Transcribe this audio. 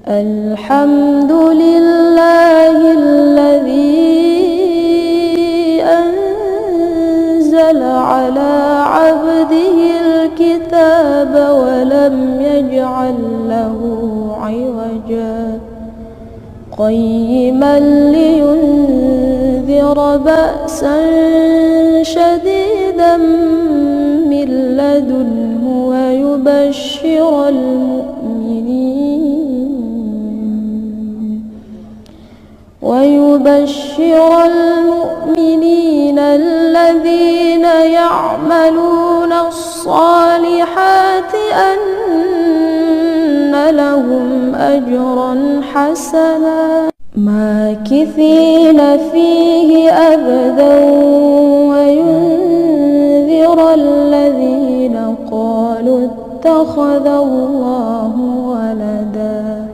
الحمد لله الذي أنزل على عبده الكتاب ولم يجعل له عوجا قيما لينذر بأسا شديدا من لدنه ويبشر المؤمنين الذين يعملون الصالحات أن لهم أجرا حسنا ماكثين فيه أبدا وينذر الذين قالوا اتخذ الله